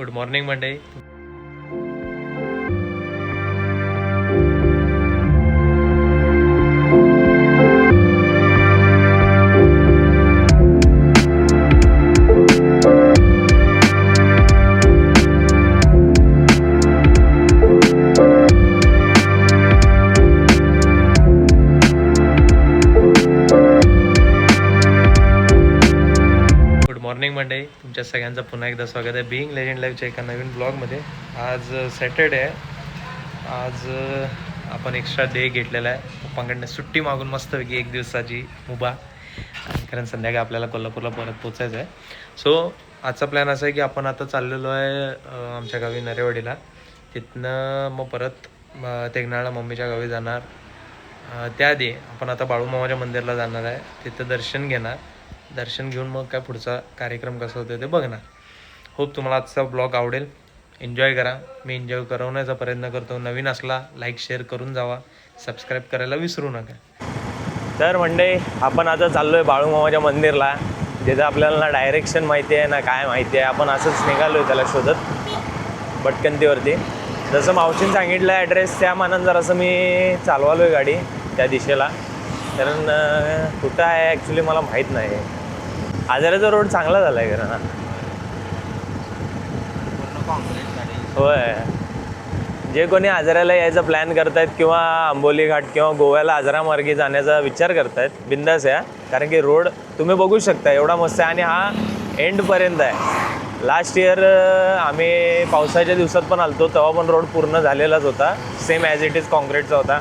Good morning मंडळी. Good morning मंडळी, तुमच्या सगळ्यांचं पुन्हा एकदा स्वागत आहे बिईंग लेजंड लाईव्हच्या एका नवीन ब्लॉगमध्ये. आज सॅटर्डे आहे. आज आपण एक्स्ट्रा डे घेतलेला आहे. पप्पांकडनं सुट्टी मागून मस्तपैकी एक दिवसाची मुभा, कारण संध्याकाळी आपल्याला कोल्हापूरला परत पोचायचं आहे. सो आजचा प्लॅन असा आहे की आपण आता चाललेलो आहे आमच्या गावी नरेवाडीला. तिथनं मग परत तेगनाळला मम्मीच्या गावी जाणार. त्याआधी आपण आता बाळूमामाच्या मंदिरला जाणार आहे. तिथं दर्शन घेणार. दर्शन घेऊन मग काय पुढचा कार्यक्रम कसा होतो ते बघणार. होप तुम्हाला आजचा ब्लॉग आवडेल. एन्जॉय करा. मी एन्जॉय करवण्याचा प्रयत्न करतो. नवीन असला लाईक शेअर करून जावा. सबस्क्राईब करायला विसरू नका. तर मंडळी, आपण आता चाललो आहे बाळूमामाच्या मंदिरला, जिथं आपल्याला ना डायरेक्शन माहिती आहे ना काय माहिती आहे. आपण असंच निघालो आहे त्याला शोधत भटकंतीवरती. जसं मावशीने सांगितलं ॲड्रेस त्या मानानं जरासं मी चालवालो आहे गाडी त्या दिशेला. कारण कुठं आहे ॲक्च्युली मला माहीत नाही. आजाराचा रोड चांगला झाला आहे कारण होय. जे कोणी आजऱ्याला यायचा प्लॅन करतायत किंवा आंबोली घाट किंवा गोव्याला आजरामार्गे जाण्याचा विचार करतायत, बिंदास या. कारण की रोड तुम्ही बघू शकता एवढा मस्त आहे आणि हा एंडपर्यंत आहे. लास्ट इयर आम्ही पावसाच्या दिवसात पण आलतो, तेव्हा पण रोड पूर्ण झालेलाच होता. सेम ॲज इट इज कॉन्क्रीटचा होता.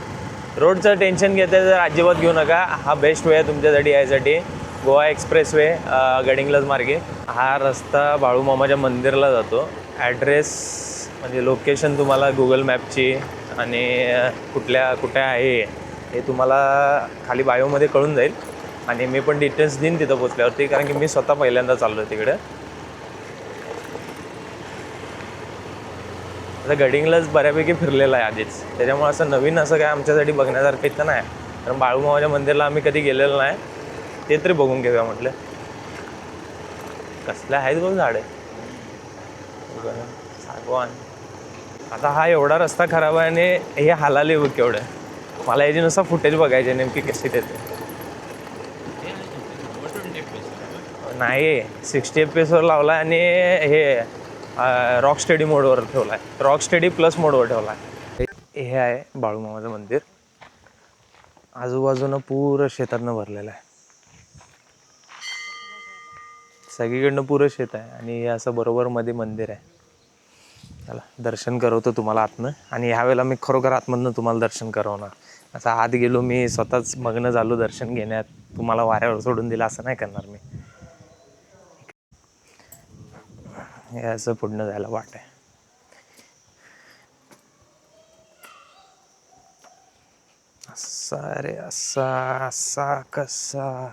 रोडचं टेन्शन घेताय तर अजिबात घेऊ नका. हा बेस्ट वे आहे तुमच्यासाठी यायसाठी. गोवा एक्सप्रेस वे गडिंग्लज मार्गे हा रस्ता बाळूमामाच्या मंदिरला जातो. ॲड्रेस म्हणजे लोकेशन तुम्हाला गुगल मॅपची आणि कुठे आहे हे तुम्हाला खाली बायोमध्ये कळून जाईल. आणि मी पण डिटेल्स देईन तिथं पोचल्यावरती, कारण की मी स्वतः पहिल्यांदा चाललो आहे तिकडे. आता गडिंग्लज बऱ्यापैकी फिरलेलं आहे आधीच, त्याच्यामुळे असं नवीन असं काय आमच्यासाठी बघण्यासारखं इथं नाही. कारण बाळूमामाच्या मंदिरला आम्ही कधी गेलेलो नाही, ते तरी बघून घेऊया म्हटलं. कसल्या आहेत बघ झाडे, सागवान. आता हा एवढा रस्ता खराब आहे आणि हे हालाले बघ केवढं. मला याची नुसतं फुटेज बघायचे नेमकी कशी देते. नाही 60 FPS लावला आणि हे रॉक स्टेडी मोडवर ठेवला आहे. रॉक स्टेडी प्लस मोडवर ठेवला आहे. हे आहे बाळूमामाचं मंदिर. आजूबाजूनं पुरं शेतातनं भरलेलं आहे. सगळीकडनं पुरं शेत आहे आणि असं बरोबर मध्ये मंदिर आहे. चला दर्शन करवतो तुम्हाला आतनं. आणि ह्यावेळेला मी खरोखर आतमधनं तुम्हाला दर्शन करवणार. असं आत गेलो मी स्वतःच मग्न झालो दर्शन घेण्यात, तुम्हाला वाऱ्यावर सोडून दिलं असं नाही करणार मी. हे असं पुढनं जायला वाट आहे. असा रे असा असा कसा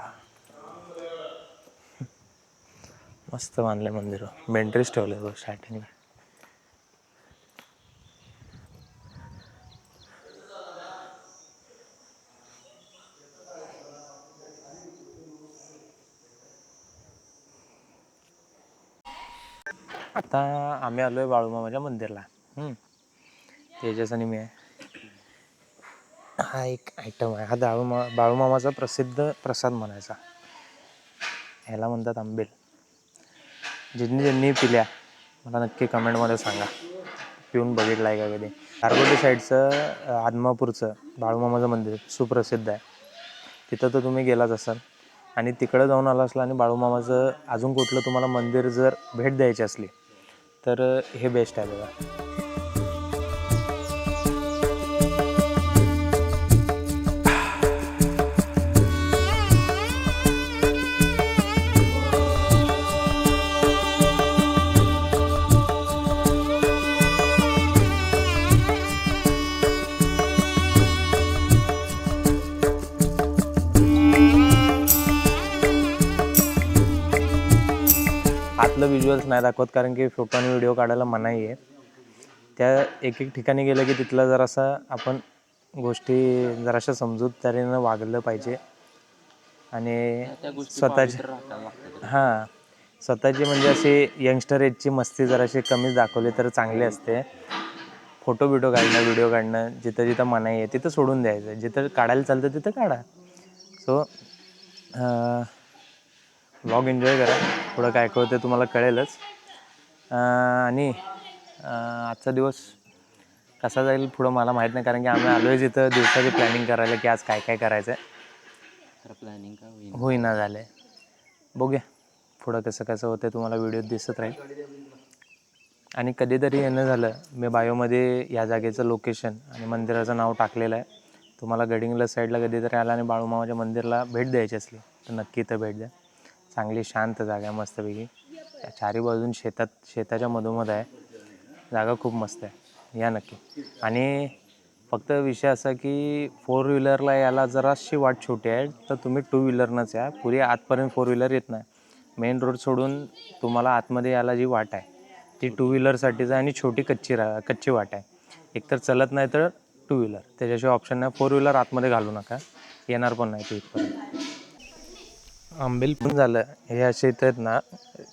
मस्त बांधलंय मंदिर. मेंट्रीच ठेवलंय बघ स्टार्टिंगला. आता आम्ही आलो आहे बाळूमामाच्या मंदिरला. तेजस आणि मी आहे. हा एक आयटम आहे. हा बाळूमामाचा प्रसिद्ध प्रसाद म्हणायचा. ह्याला म्हणतात आंबेल. ज्यांनी पिल्या मला नक्की कमेंटमध्ये सांगा, पिऊन बघितलं आहे का कधी. गारगोटी साईडचं आदमापूरचं बाळूमामाचं मंदिर सुप्रसिद्ध आहे. तिथं तर तुम्ही गेलाच असाल. आणि तिकडं जाऊन आला असला आणि बाळूमामाचं अजून कुठलं तुम्हाला मंदिर जर भेट द्यायची असली तर हे बेस्ट आहे बघा. आतलं व्हिज्युअल्स नाही दाखवत कारण की फोटो आणि व्हिडिओ काढायला मनाई आहे. त्या एक ठिकाणी गेलं की तिथलं जरासं आपण गोष्टी जराशा समजूतदारीनं वागलं पाहिजे. आणि स्वतःच्या स्वतःची म्हणजे अशी यंगस्टर एजची मस्ती जराशी कमीच दाखवली तर चांगली असते. फोटो बिटो काढणं, व्हिडिओ काढणं जिथं जिथं मनाई आहे तिथं सोडून द्यायचं, जिथं काढायला चालतं तिथं काढा. सो व्लॉग एन्जॉय करा, पुढं काय काय होतं तुम्हाला कळेलच. आणि आजचा दिवस कसा जाईल पुढं मला माहीत नाही, कारण की आम्ही आलो आहे तिथं दिवसाची प्लॅनिंग करायला की आज काय काय करायचं आहे. तर प्लॅनिंग का होईना झालं आहे. बघूया पुढं कसं कसं होतं तुम्हाला व्हिडिओत दिसत राहील. आणि कधीतरी येणं झालं, मी बायोमध्ये या जागेचं लोकेशन आणि मंदिराचं नाव टाकलेलं आहे. तुम्हाला गडिंग्लज साईडला कधीतरी आला आणि बाळूमामाच्या मंदिरला भेट द्यायची असली तर नक्की इथं भेट द्या. चांगली शांत जागा आहे मस्तपैकी. चारी बाजून शेताच्या मधोमध आहे, जागा खूप मस्त आहे, या नक्की. आणि फक्त विषय असा की 4 व्हीलरला यायला जराशी वाट छोटी आहे, तर तुम्ही 2 व्हीलरनंच या. पुरी आतपर्यंत 4 व्हीलर येत नाही. मेन रोड सोडून तुम्हाला आतमध्ये यायला जी वाट आहे ती 2 व्हीलरसाठीच आहे आणि छोटी कच्ची वाट आहे. एकतर चलत नाही तर 2 व्हीलर, त्याच्याशिवाय ऑप्शन नाही. 4 व्हीलर आतमध्ये घालू नका, येणार पण नाही ते इथपर्यंत. आंबेल पण झालं. हे असे इथं आहेत ना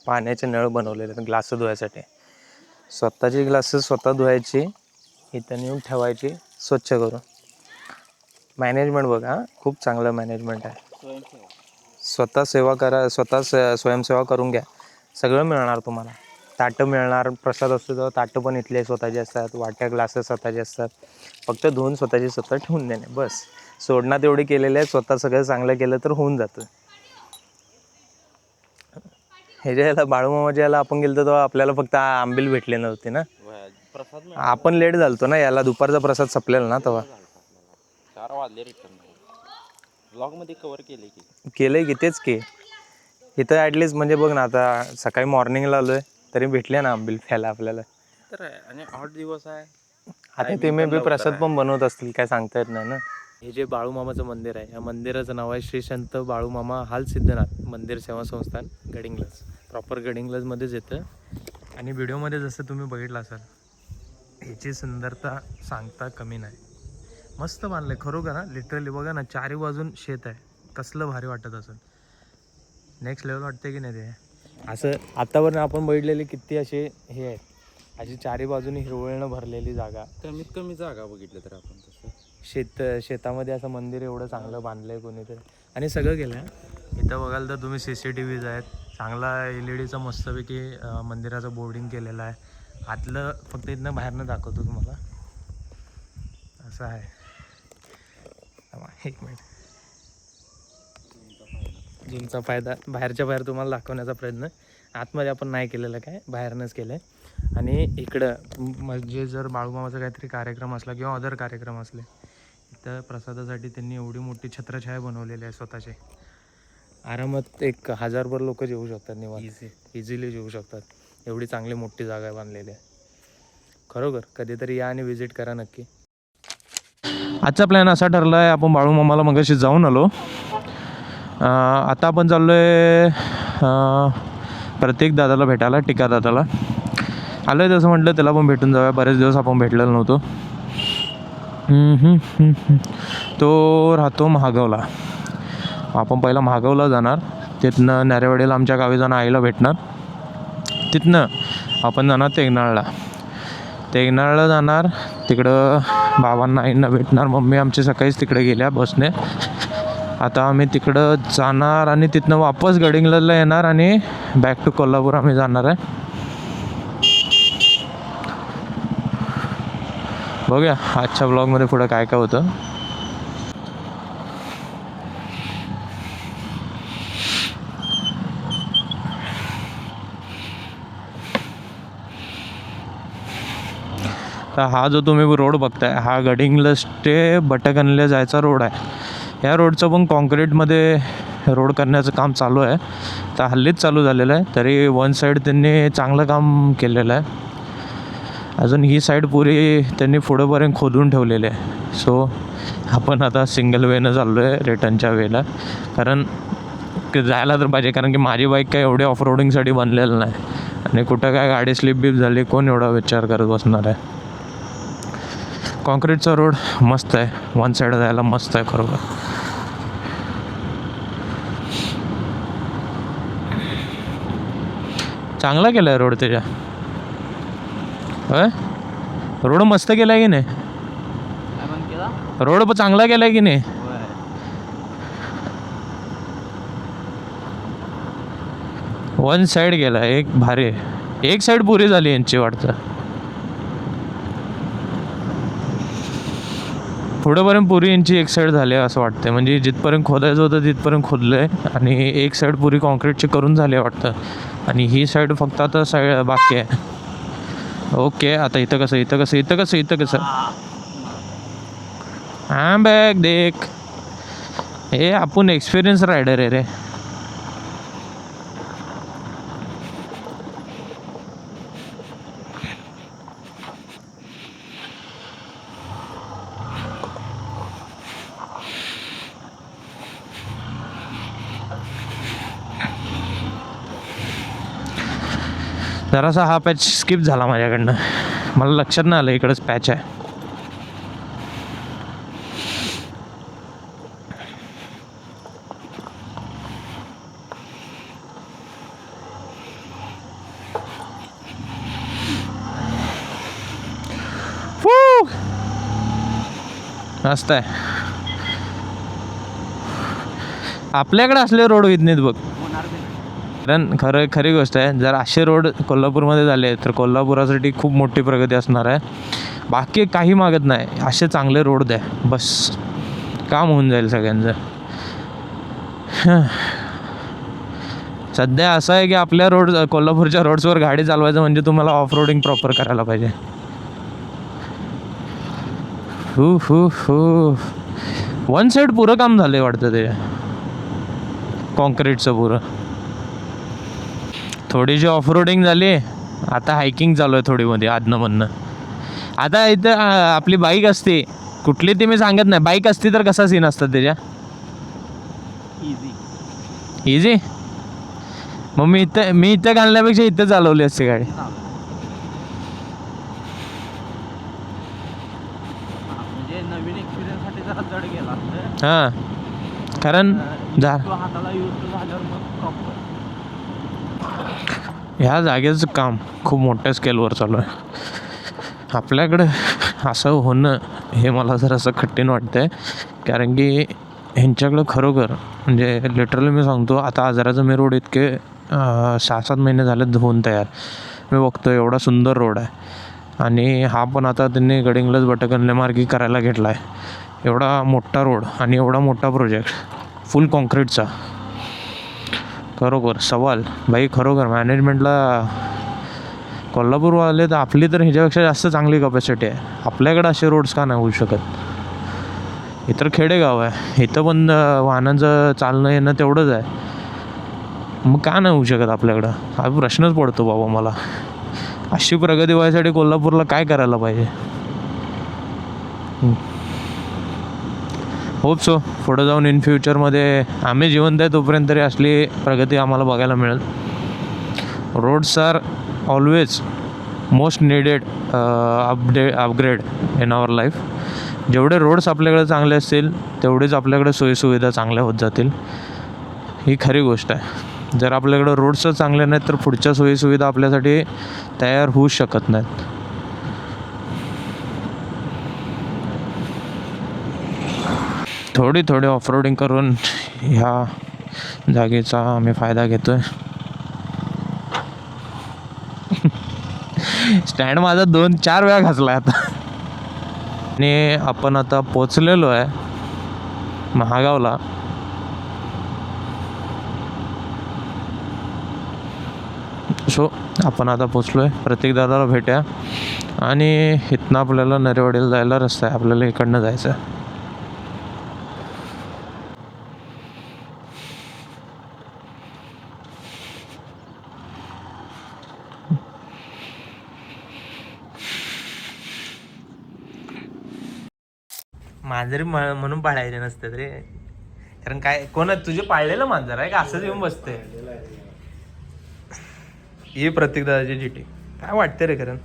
पाण्याचे नळ बनवलेले आहेत ग्लास धुवायसाठी. स्वतःची ग्लासेस स्वतः धुवायची, इथं नेऊन ठेवायची स्वच्छ करून. मॅनेजमेंट बघा, खूप चांगलं मॅनेजमेंट आहे. स्वतः सेवा करा, स्वतः स्वयंसेवा करून घ्या, सगळं मिळणार तुम्हाला. ताटं मिळणार, प्रसाद असतो तेव्हा ताटं पण इथले स्वतःचे असतात, वाट्या ग्लासेस स्वतःचे असतात. फक्त धुवून स्वतःची स्वतः ठेवून देणे बस. सोडणं तेवढी केलेली आहे, स्वतः सगळं चांगलं केलं तर होऊन जातं. हे जे याला बाळूमामाच्या याला आपण गेलो तेव्हा आपल्याला फक्त आंबील भेटले नव्हते ना, आपण लेट झालतो ना याला. दुपारचा प्रसाद संपलेला ना तेव्हा. 4 वाजले रिटर्न. ब्लॉगमध्ये कव्हर केलंय की तेच की. इथं ॲटलिस्ट म्हणजे बघ ना, आता सकाळी मॉर्निंगला आलोय तरी भेटले ना आंबील प्यायला आपल्याला. तर आणि 8 दिवस आहे. आता ते मे बी प्रसाद पण बनवत असतील, काय सांगता येत नाही ना. हे जे बाळूमामाचं मंदिर आहे, या मंदिराचं नाव आहे श्री संत बाळूमामा हाल सिद्धनाथ मंदिर सेवा संस्थान गडिंग्लज. प्रॉपर गडिंग्लजमध्येच येतं. आणि व्हिडिओमध्ये जसं तुम्ही बघितलं असाल, ह्याची सुंदरता सांगता कमी नाही. मस्त बांधलं खरोखर ना, लिटरली बघा ना, चारी बाजून शेत आहे, कसलं भारी वाटत असेल. नेक्स्ट लेवल वाटते की नाही ते. असं आतापर्यंत आपण बघितलेले किती असे हे आहेत, अशी चारी बाजूने हिरवळीनं भरलेली जागा. कमीत कमी जागा बघितलं तर आपण तसं शेतामध्ये असं मंदिर एवढं चांगलं बांधलं आहे कोणीतरी. आणि सगळं केलं आहे. इथं बघाल तर तुम्ही CCTVज आहेत, चांगला LED मस्तपैकी मंदिराचं बोर्डिंग केलेलं आहे. आतलं फक्त इथनं बाहेरनं दाखवतो तुम्हाला, असं आहे. एक मिनिट. जिमचा फायदा बाहेरच्या बाहेर तुम्हाला दाखवण्याचा प्रयत्न आतमध्ये आपण नाही केलेलं, काय बाहेरनंच केलं आहे. आणि इकडं म्हणजे जर बाळूमामाचा काहीतरी कार्यक्रम असला किंवा अदर कार्यक्रम असले, इथं प्रसादासाठी त्यांनी एवढी मोठी छत्रछाया बनवलेली आहे स्वतःचे. आरामात 1000 लोक जेवू शकतात निवांत, इझिली जेवू शकतात. एवढी चांगली मोठी जागा बांधलेली आहे. खरोखर कधीतरी या आणि व्हिजिट करा नक्की. आजचा प्लॅन असा ठरला आहे, आपण बाळूमामाला मगाशी जाऊन आलो. आता आपण चाललो आहे प्रत्येक दादाला भेटायला, टिका दादाला आलो आहे. तसं म्हटलं त्याला पण भेटून जाऊया, बरेच दिवस आपण भेटलेलो नव्हतो. तो राहतो महागावला. आपण पहिला महागावला जाणार, तिथनं नॅरेवाडीला आमच्या गावी जाणं आईला भेटणार. तिथनं आपण जाणार तेगनाळला जाणार, तिकडं बाबांना आईंना भेटणार. मम्मी आमची सकाळीच तिकडे गेल्या बसने. आता आम्ही तिकडं जाणार आणि तिथनं वापस गडिंग्लजला येणार आणि बॅक टू कोल्हापूर आम्ही जाणार आहे. बघूया आजच्या ब्लॉगमध्ये पुढं काय काय होतं. तर हा जो तुम्ही रोड बघताय, हा गडिंग्लज ते बटकनला जायचा रोड आहे. या रोडचं पण कॉन्क्रीटमध्ये रोड करण्याचं काम चालू आहे. तर हल्लीच चालू झालेलं आहे, तरी वन साईड त्यांनी चांगलं काम केलेलं आहे. अजून ही साईड पुरी त्यांनी पुढंपर्यंत खोदून ठेवलेले आहे. सो आपण आता सिंगल वेनं चाललो आहे रिटर्नच्या वेला, कारण जायला तर पाहिजे, कारण की माझी बाईक काय एवढी ऑफ रोडिंगसाठी बनलेलं नाही. आणि कुठं काय गाडी स्लिप बीप झाली, कोण एवढा विचार करत बसणार आहे. कॉन्क्रीटचा रोड मस्त आहे, वन साईड जायला मस्त आहे खरोखर. चांगला केलाय रोड त्याच्या. होय रोड मस्त केलाय की नाही. काय पण केला रोड पण चांगला केलाय की नाही. वन साईड गेला एक भारी. एक साईड पुरी झाली यांची वाटतं. पुढेपर्यंत पुरी यांची एक साईड झाली असं वाटतंय. म्हणजे जिथपर्यंत खोदायचं होतं तिथपर्यंत खोदलंय आणि एक साईड पुरी कॉन्क्रीटची करून झाली वाटतं. आणि ही साईड फक्त आता साईड बाकी आहे. ओके आता इथं कसं हां बॅग देख. हे आपण एक्सपिरियन्स रायडर आहे रे. जरासा हा पॅच स्किप झाला माझ्याकडनं. मला लक्षात नाही आलं इकडंच पॅच आहे. मस्त आहे. आपल्याकडे असले रोड होत नाहीत बघ. कारण खरी गोष्ट आहे. जर असे रोड कोल्हापूरमध्ये झाले तर कोल्हापुरासाठी खूप मोठी प्रगती असणार आहे. बाकी काही मागत नाही. असे चांगले रोड द्या बस. काम होऊन जाईल सगळ्यांचं. सध्या असं आहे की आपल्या कोल्हापूरच्या रोड्सवर गाडी चालवायचं म्हणजे तुम्हाला ऑफ रोडिंग प्रॉपर करायला पाहिजे. वन साईड पुरं काम झालं आहे वाटतं ते कॉन्क्रीटचं पुरं. थोडीशी ऑफ रोडिंग झाली. आता हायकिंग चालू आहे थोडी मध्ये आदनमधनं. आता इथं आपली बाईक असते कुठली ती मी सांगत नाही. बाईक असती तर कसा सीन असतात त्याच्या. इझी. मग मी इथं घालण्यापेक्षा इथं चालवली असते गाडी. म्हणजे नवीन एक्सपिरियन्स साठी जरा जड गेला. हां कारण हाताला यूज झाल्यावर मग प्रॉपर. ह्या जागेचं काम खूप मोठ्या स्केलवर चालू आहे. आपल्याकडं असं होणं हे मला जरासं कठीण वाटतं आहे. कारण की ह्यांच्याकडं खरोखर म्हणजे लिटरली मी सांगतो आता आजाराचं मी रोड इतके 6-7 महिने झाले होऊन तयार. मी बघतो एवढा सुंदर रोड आहे. आणि हा पण आता त्यांनी गडिंग्लज बटकन्यमार्गी करायला घेतला आहे. एवढा मोठा रोड आणि एवढा मोठा प्रोजेक्ट फुल कॉन्क्रीटचा. खरोखर सवाल बाई. खरोखर मॅनेजमेंटला कोल्हापूरवाले तर आपली तर ह्याच्यापेक्षा जास्त चांगली कपॅसिटी आहे. आपल्याकडं असे रोड्स का नाही होऊ शकत. इतर खेडेगाव आहे. इथं पण वाहनांचं चालणं येणं तेवढंच आहे. मग का नाही होऊ शकत आपल्याकडं. हा प्रश्नच पडतो बाबा मला. अशी प्रगती व्हायसाठी कोल्हापूरला काय करायला पाहिजे. होप सो पुढं जाऊन इन फ्युचरमध्ये आम्ही जिवंत आहे तोपर्यंत तरी असली प्रगती आम्हाला बघायला मिळेल. Roads are always most needed upgrade in our life. जेवढे रोड्स आपल्याकडे चांगले असतील तेवढेच आपल्याकडे सोयीसुविधा चांगल्या होत जातील. ही खरी गोष्ट आहे. जर आपल्याकडं रोड्सच चांगले नाहीत तर पुढच्या सोयीसुविधा आपल्यासाठी तयार होऊ शकत नाहीत. थोडी ऑफरोडिंग करून ह्या जागेचा आम्ही फायदा घेतोय. स्टँड माझा 2-4 वेळा घासला आता. आणि आपण आता पोचलेलो आहे महागावला. सो आपण आता पोचलो आहे. प्रतीक दादाला भेटूया. आणि इथनं आपल्याला नरेवाडीला जायला रस्ता आहे. आपल्याला इकडनं जायचं आहे. मांजरी म्हणून पाळायचे नसते रे. कारण काय कोण तुझे पाळलेलं मांजर आहे का असंच येऊन बसते. ही प्रतीक दादाची जीटी. काय वाटते रे कारण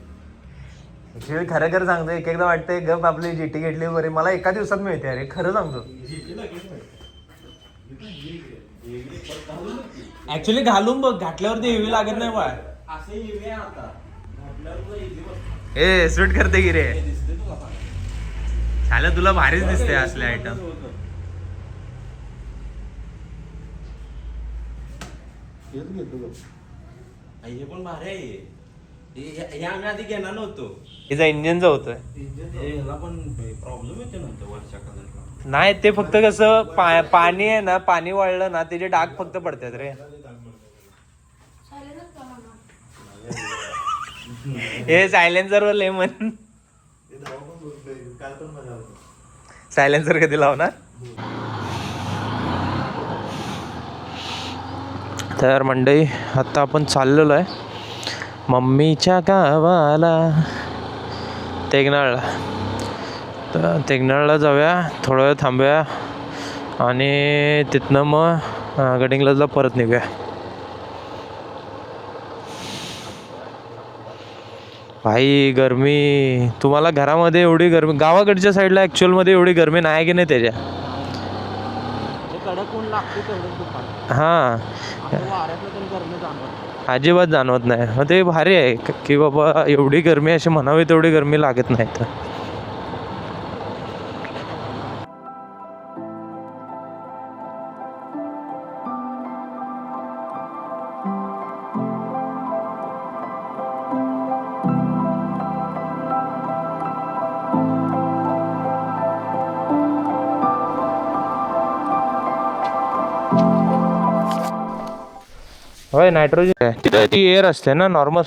खरं सांगतो. एकदा वाटतंय गप आपली जीटी घेतली बरी. मला एका दिवसात मिळते अरे खरं सांगतो. ऍक्च्युली घालून बघ घातल्यावरती हेवी लागत नाही बाळ. असे इवे आता घातल्यावर तुला easy बसतं. ए सूट करते की रे हे दिसते तुला चांगलं. झालं तुला भारीच दिसते बरं, असले हे आयटम होतं. हेच घेतो बघ. हे पण भारी आहे हे आम्ही आधी घेणार नव्हतो. हिचा इंजिनचं होतोय ह्याला पण प्रॉब्लेम येते नंतर वरच्या कलरला. नाही ते फक्त कसं पाणी आहे ना पाणी वाळलं ना त्याचे डाग फक्त पडतात रे हे सायलेन्सर वर लेमन सायलेन्सर कधी लावणार तर मंडळी आता आपण चाललेलो आहे मम्मीच्या गावाला तेगनाळला तर तेगनाळला जाऊया थोडा वेळ थांबूया आणि तिथनं मग गडिंग्लजला परत निघूया भाई गरमी तुम्हाला घरामध्ये एवढी गरमी गावाकडच्या साईडला ॲक्च्युअलमध्ये एवढी गरमी नाही की नाही त्याच्या हे कडक ऊन लागते तेवढंच दुपार. हां असं वाऱ्यातलं पण गरमी जाणवत. अजिबात जाणवत नाही मग ते भारी आहे की बाबा एवढी गरमी अशी म्हणावी तेवढी गरमी लागत नाही तर होय नायट्रोजन आहे तिथं ती एअर असते ना नॉर्मल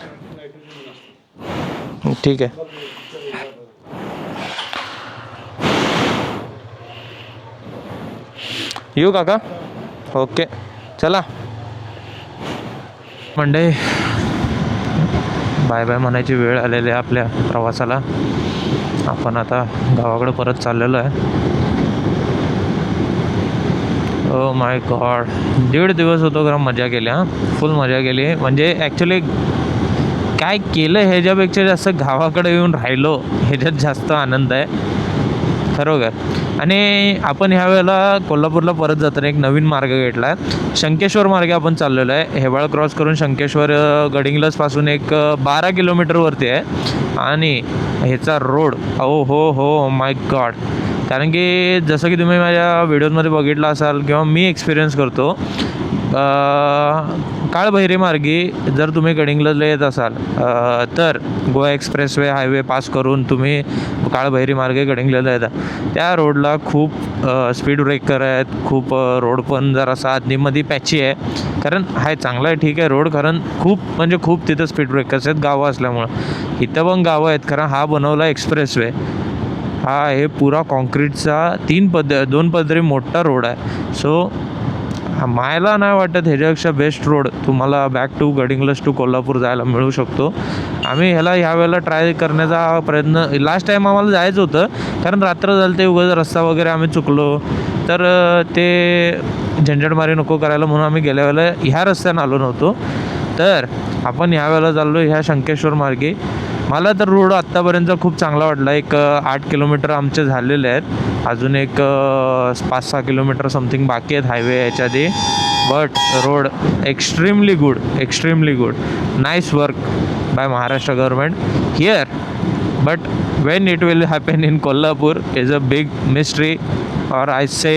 ठीक आहे येऊ काका ओके चला मंडे बाय बाय म्हणायची वेळ आलेली आहे आपल्या प्रवासाला आपण आता गावाकडे परत चाललेलो आहे ओ माय गॉड 1.5 दिवस होतो खरं मजा केली हां फुल मजा केली म्हणजे ॲक्च्युली काय केलं ह्याच्यापेक्षा जास्त गावाकडे येऊन राहिलो ह्याच्यात जास्त आनंद आहे खरोखर आणि आपण ह्या वेळेला कोल्हापूरला परत जाताना एक नवीन मार्ग घेतला आहे शंकेश्वर मार्गे आपण चाललेलो आहे हेबाळ क्रॉस करून शंकेश्वर गडिंग्लजपासून एक 12 किलोमीटरवरती आहे आणि ह्याचा रोड हो माय गॉड कारण की जसं की तुम्ही माझ्या व्हिडिओमध्ये बघितलं असाल किंवा मी एक्सपिरियन्स करतो काळभैरी मार्गी जर तुम्ही गडिंग्लजला येत असाल तर गोवा एक्सप्रेसवे हायवे पास करून तुम्ही काळभैरी मार्गे गडिंग्लजला येता त्या रोडला खूप स्पीड ब्रेकर आहेत खूप रोड पण जरासा आधीमध्ये पॅची आहे कारण हाय चांगला आहे ठीक आहे रोड कारण खूप म्हणजे खूप तिथं स्पीड ब्रेकर्स आहेत गावं असल्यामुळं इथं पण गावं आहेत कारण हा बनवला एक्सप्रेसवे हा हे पुरा कॉन्क्रीटचा 2 पदरी मोठा रोड आहे सो मायला नाही वाटत ह्याच्यापेक्षा बेस्ट रोड तुम्हाला back to Gadhinglaj to Kolhapur जायला मिळू शकतो आम्ही ह्या वेळेला ट्राय करण्याचा प्रयत्न लास्ट टाईम आम्हाला जायचं होतं कारण रात्र झालं ते उगाच रस्ता वगैरे आम्ही चुकलो तर ते झंझटमारी नको करायला म्हणून आम्ही गेल्या वेळेला ह्या रस्त्यानं आलो नव्हतो तर आपण ह्या वेळेला चाललो ह्या शंकेश्वर मार्गे मला तर रोड आत्तापर्यंत खूप चांगला वाटला एक 8 किलोमीटर आमचे झालेले आहेत अजून एक 5-6 किलोमीटर समथिंग बाकी आहेत हायवे याच्या आधी but road extremely good nice work by Maharashtra government here but when it will happen in Kolhapur is a big mystery और I say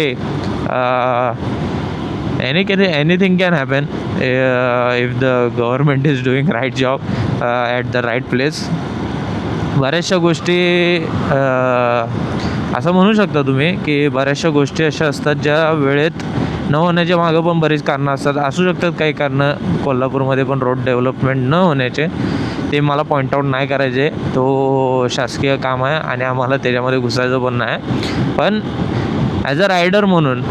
anything can happen if the government is doing right job at the right place बऱ्याचशा गोष्टी असं म्हणू शकता तुम्ही की बऱ्याचशा गोष्टी अशा असतात ज्या वेळेत न होण्याच्या मागं पण बरीच कारणं असतात असू शकतात काही कारणं कोल्हापूरमध्ये पण रोड डेव्हलपमेंट न होण्याचे ते मला पॉईंट आऊट नाही करायचे तो शासकीय काम आहे आणि आम्हाला त्याच्यामध्ये घुसायचं पण नाही पण ॲज अ रायडर म्हणून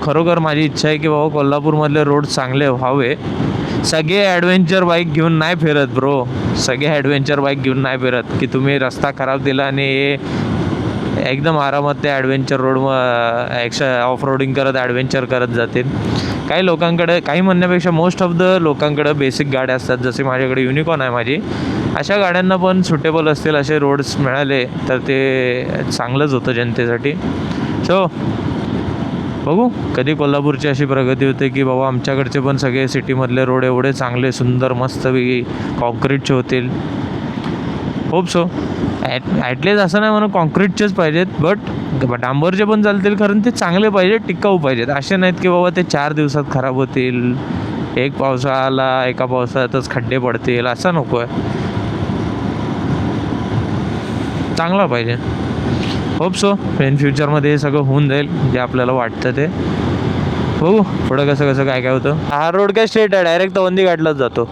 खरोखर माझी इच्छा आहे की बाबा कोल्हापूरमधले रोड चांगले व्हावे सगळे ॲडव्हेंचर बाईक घेऊन नाही फिरत ब्रो सगळे ॲडव्हेंचर बाईक घेऊन नाही फिरत की तुम्ही रस्ता खराब दिला आणि एकदम आरामात ते ॲडव्हेंचर रोड ऑफ रोडिंग करत ॲडव्हेंचर करत जातील काही लोकांकडे काही म्हणण्यापेक्षा मोस्ट ऑफ द लोकांकडे बेसिक गाड्या असतात जसे माझ्याकडे युनिकॉर्न आहे माझी अशा गाड्यांना पण सुटेबल असतील असे रोड्स मिळाले तर ते चांगलंच होतं जनतेसाठी सो बघू कधी कोल्हापूरची अशी प्रगती होते की बाबा आमच्याकडचे पण सगळे सिटीमधले रोड एवढे चांगले सुंदर मस्तपैकी कॉन्क्रीटचे होतील. Hope so. ॲटलीस्ट असं नाही म्हणून कॉन्क्रीटचेच पाहिजेत, बट डांबरचे पण चालतील, कारण ते चांगले पाहिजेत, टिकाऊ पाहिजेत. असे नाहीत की बाबा ते 4 दिवसात खराब होतील, एक पावसाळा आला एका पावसाळ्यातच खड्डे पडतील, असं नको आहे. चांगला पाहिजे. होप सो इन फ्युचरमध्ये हे सगळं होऊन जाईल जे आपल्याला वाटतं ते. बघू पुढं कसं कसं काय काय होतं. हा रोड काय स्ट्रेट आहे, डायरेक्ट तवंदी घाटलाच जातो.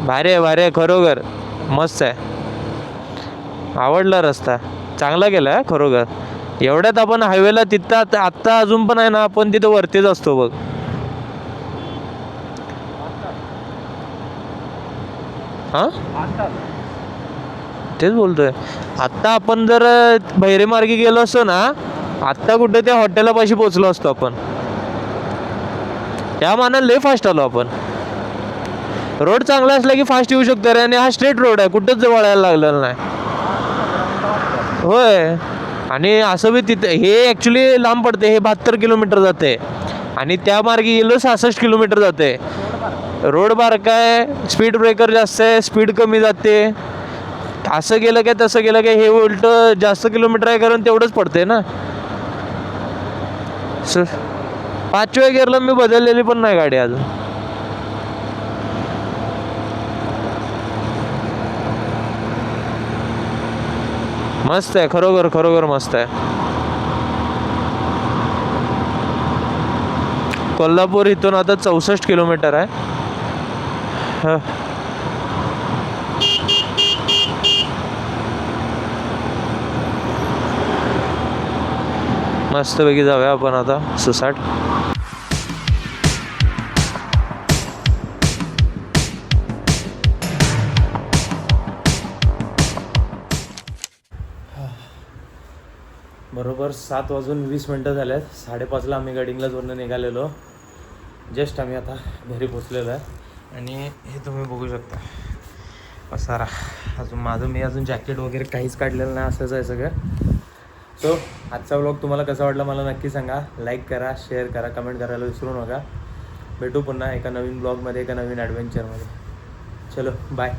भारी आहे भारी आहे, खरोखर मस्त आहे. आवडला रस्ता, चांगला केला आहे खरोखर. एवढ्यात आपण हायवेला तिथं आत्ता अजून पण आहे ना, आपण तिथं वरतीच असतो बघ. हां तेच बोलतोय. आत्ता आपण जर बहिरे मार्गी गेलो असतो ना, आत्ता कुठे त्या हॉटेलापाशी पोचलो असतो आपण. त्या मानाने लय फास्ट आलो आपण. रोड चांगला असला की फास्ट येऊ शकतो रे, आणि हा स्ट्रेट रोड आहे, कुठंच वळायला लागलेला नाही. होय, आणि असं बी तिथे हे ॲक्च्युली लांब पडते, हे 72 किलोमीटर जाते, आणि त्या मार्गे गेलो 66 किलोमीटर जाते. रोड बारका आहे, स्पीड ब्रेकर जास्त आहे, स्पीड कमी जाते. असं गेलं काय तसं गेलं काय हे उलट जास्त किलोमीटर आहे, कारण तेवढंच पडते ना. 5व्या गिअरला मी बदललेली पण नाही गाडी अजून. मस्त आहे खरोखर खरोखर मस्त आहे. कोल्हापूर इथून आता 64 किलोमीटर आहे. मस्तपैकी जाऊया आपण आता सुसाट. बरोबर 7:20 झाले आहेत. 5:30ला आम्ही गडिंग्लजवरून निघालेलो. जस्ट आम्ही आता घरी पोचलेलो आहे, आणि हे तुम्ही बघू शकता पसारा. मी अजून जॅकेट वगैरे काहीच काढलेलं नाही, असंच आहे सगळं. सो आजचा व्लॉग तुम्हाला कसा वाटला मला नक्की सांगा. लाईक करा, शेअर करा, कमेंट करायला विसरू नका. भेटू पुन्हा एका नवीन ब्लॉगमध्ये, एका नवीन ॲडव्हेंचरमध्ये. चलो बाय.